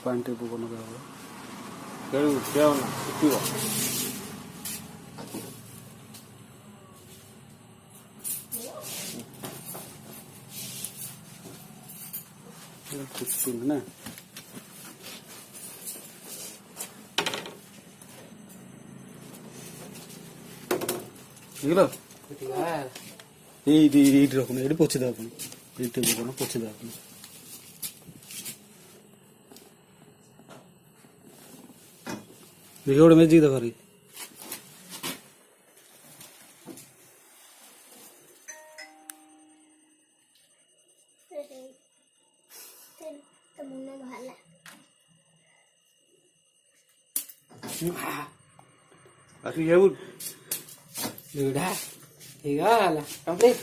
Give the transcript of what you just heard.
पानी टेबू को नगा हो केळू ठेव ना किती कुछ ना निकलो ये रखना ये पोछे दाओ अपनी ये टेबल को ना पोछे दाओ अपनी देखो मैं जी दखा रही असं येऊ Udah, tinggal lah, komplit.